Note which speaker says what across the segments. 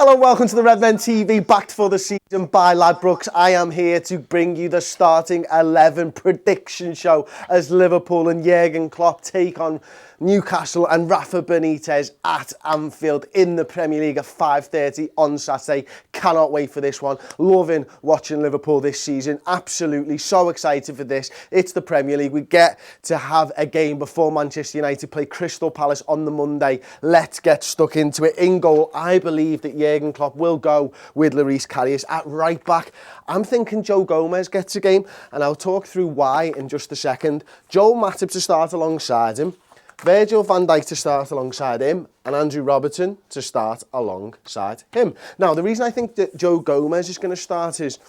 Speaker 1: Hello and welcome to the Redmen TV, backed for the season by Ladbrokes. I am here to bring you the starting 11 prediction show as Liverpool and Jurgen Klopp take on Newcastle and Rafa Benitez at Anfield in the Premier League at 5:30 on Saturday. Cannot wait for this one. Loving watching Liverpool this season. Absolutely so excited for this. It's the Premier League. We get to have a game before Manchester United play Crystal Palace on the Monday. Let's get stuck into it. In goal, I believe that Jurgen Klopp will go with Lloris Karius at right back. I'm thinking Joe Gomez gets a game, and I'll talk through why in just a second. Joel Matip to start alongside him. Virgil van Dijk to start alongside him, and Andrew Robertson to start alongside him. Now, the reason I think that Joe Gomez is going to start is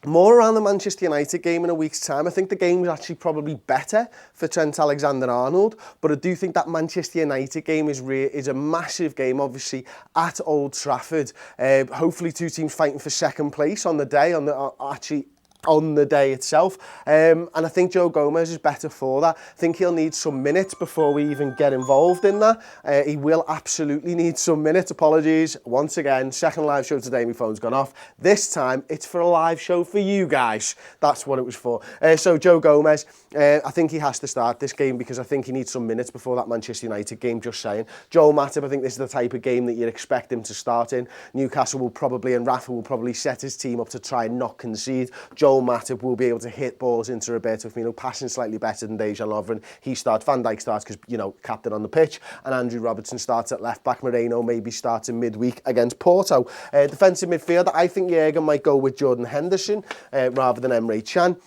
Speaker 1: more around the Manchester United game in a week's time. I think the game is actually probably better for Trent Alexander-Arnold, but I do think that Manchester United game is a massive game, obviously, at Old Trafford. Hopefully two teams fighting for second place on the day, on the day itself, and I think Joe Gomez is better for that. I think he'll need some minutes before we even get involved in that. He will absolutely need some minutes. Apologies once again, second live show today, my phone's gone off. This time it's for a live show for you guys. That's what it was for. So Joe Gomez, I think he has to start this game because I think he needs some minutes before that Manchester United game, just saying. Joel Matip, I think this is the type of game that you'd expect him to start in. Newcastle will probably, and Rafa will probably set his team up to try and not concede. Joel Matip will be able to hit balls into Roberto Firmino, passing slightly better than Dejan Lovren. He starts, Van Dijk starts because, captain on the pitch, and Andrew Robertson starts at left back. Moreno maybe starts in midweek against Porto. Defensive midfielder, I think Jurgen might go with Jordan Henderson rather than Emre Can.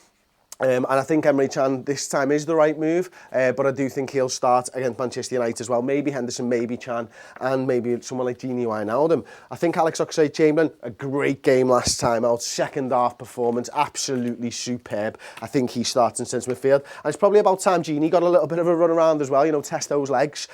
Speaker 1: And I think Emre Can this time is the right move, but I do think he'll start against Manchester United as well. Maybe Henderson, maybe Can, and maybe someone like Gini Wijnaldum. I think Alex Oxlade-Chamberlain, a great game last time out. Second half performance, absolutely superb. I think he starts in centre midfield. And it's probably about time Gini got a little bit of a run around as well, test those legs,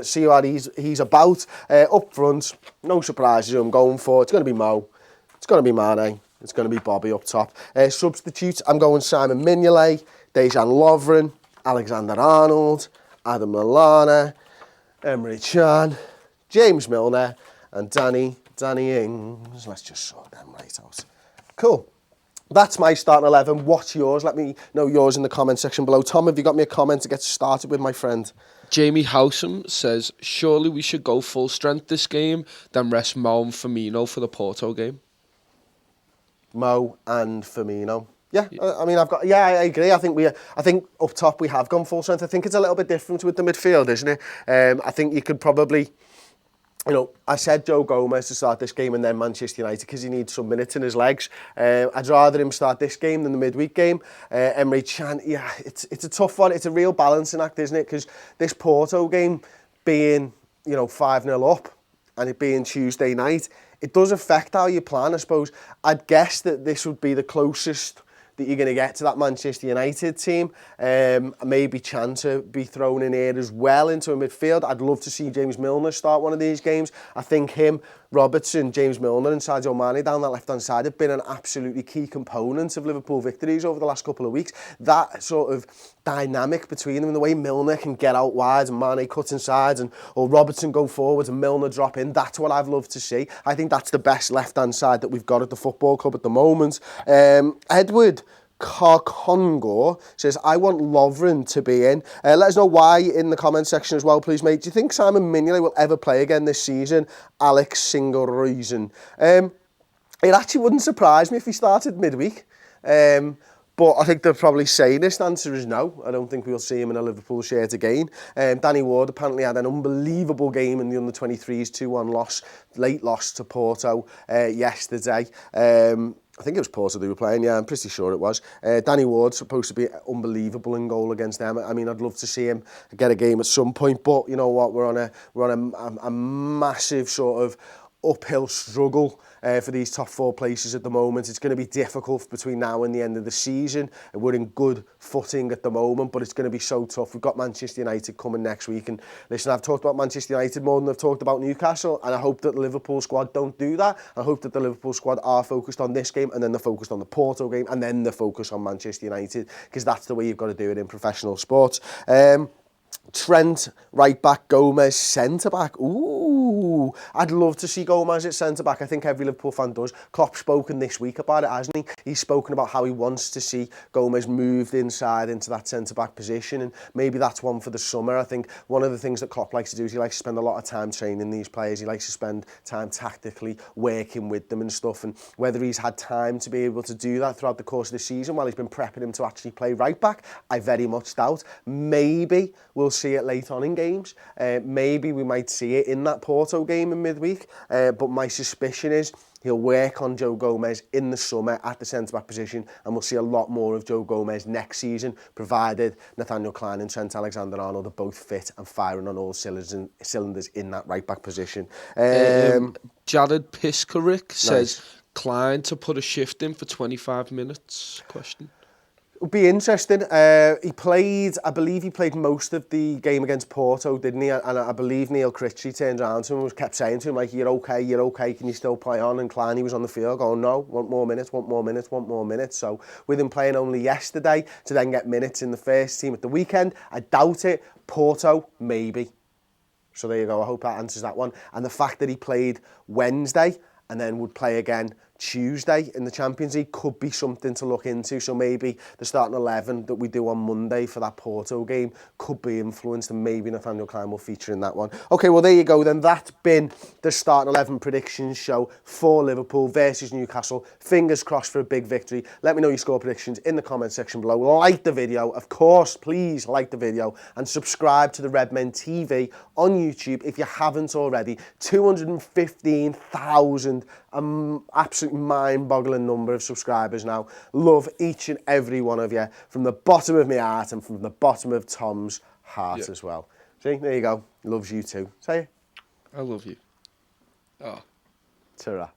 Speaker 1: see what he's about. Up front, no surprises I'm going for. It's going to be Mo. It's going to be Mane. It's going to be Bobby up top. Substitutes, I'm going Simon Mignolet, Dejan Lovren, Alexander-Arnold, Adam Lallana, Emre Can, James Milner, and Danny Ings. Let's just sort them right out. Cool. That's my starting 11. What's yours? Let me know yours in the comment section below. Tom, have you got me a comment to get started with, my friend?
Speaker 2: Jamie Howsam says, surely we should go full strength this game, then rest Mo and Firmino for the Porto game.
Speaker 1: Mo and Firmino. Yeah, I agree. I think up top we have gone full strength. I think it's a little bit different with the midfield, isn't it? I think you could probably, I said Joe Gomez to start this game and then Manchester United because he needs some minutes in his legs. I'd rather him start this game than the midweek game. Emre Can, yeah, it's a tough one. It's a real balancing act, isn't it? Because this Porto game being, 5-0 up and it being Tuesday night, it does affect how you plan, I suppose. I'd guess that this would be the closest that you're going to get to that Manchester United team. Maybe Can to be thrown in here as well into a midfield. I'd love to see James Milner start one of these games. I think him, Robertson, James Milner and Sadio Mane down that left-hand side have been an absolutely key component of Liverpool victories over the last couple of weeks. That sort of dynamic between them and the way Milner can get out wide and Mane cut inside or Robertson go forwards and Milner drop in, that's what I've loved to see. I think that's the best left-hand side that we've got at the football club at the moment. Edward Carcongo says, I want Lovren to be in. Let us know why in the comment section as well, please, mate. Do you think Simon Mignolet will ever play again this season? Alex, single reason. It actually wouldn't surprise me if he started midweek. But I think the probably sanest answer is no. I don't think we'll see him in a Liverpool shirt again. Danny Ward apparently had an unbelievable game in the under-23s 2-1 loss, late loss to Porto yesterday. I think it was Porto they were playing, yeah, I'm pretty sure it was. Danny Ward's supposed to be unbelievable in goal against them. I mean, I'd love to see him get a game at some point, but you know what, we're on a massive sort of uphill struggle for these top four places at the moment. It's going to be difficult between now and the end of the season. We're in good footing at the moment, but it's going to be so tough. We've got Manchester United coming next week, and listen, I've talked about Manchester United more than I've talked about Newcastle, and I hope that the Liverpool squad don't do that. I hope that the Liverpool squad are focused on this game, and then they're focused on the Porto game, and then they're focused on Manchester United, because that's the way you've got to do it in professional sports. Trent, right back, Gomez, centre back. Ooh, Ooh, I'd love to see Gomez at centre-back. I think every Liverpool fan does. Klopp's spoken this week about it, hasn't he? He's spoken about how he wants to see Gomez moved inside into that centre-back position, and maybe that's one for the summer. I think one of the things that Klopp likes to do is he likes to spend a lot of time training these players. He likes to spend time tactically working with them and stuff, and whether he's had time to be able to do that throughout the course of the season while he's been prepping him to actually play right back, I very much doubt. Maybe we'll see it late on in games. Maybe we might see it in that Porto game in midweek, but my suspicion is he'll work on Joe Gomez in the summer at the centre-back position, and we'll see a lot more of Joe Gomez next season, provided Nathaniel Clyne and Trent Alexander-Arnold are both fit and firing on all cylinders in that right-back position.
Speaker 2: Jared Piskaric says, Clyne to put a shift in for 25 minutes? Question.
Speaker 1: It'll be interesting. I believe he played most of the game against Porto, didn't he? And I believe Neil Critchley turned around to him and kept saying to him, like, you're okay, can you still play on? And Clyne, he was on the field going, no, want more minutes. So with him playing only yesterday to then get minutes in the first team at the weekend, I doubt it. Porto, maybe. So there you go. I hope that answers that one. And the fact that he played Wednesday and then would play again Tuesday in the Champions League could be something to look into. So maybe the starting 11 that we do on Monday for that Porto game could be influenced, and maybe Nathaniel Clyne will feature in that one. Okay, well, there you go then. That's been the starting 11 predictions show for Liverpool versus Newcastle. Fingers crossed for a big victory. Let me know your score predictions in the comment section below. Like the video, of course, please like the video, and subscribe to the Redmen TV on YouTube if you haven't already. 215,000, absolutely mind-boggling number of subscribers now. Love each and every one of you from the bottom of my heart and from the bottom of Tom's heart as well. See, there you go. Loves you too. Say it.
Speaker 2: I love you. Oh.
Speaker 1: Ta-ra.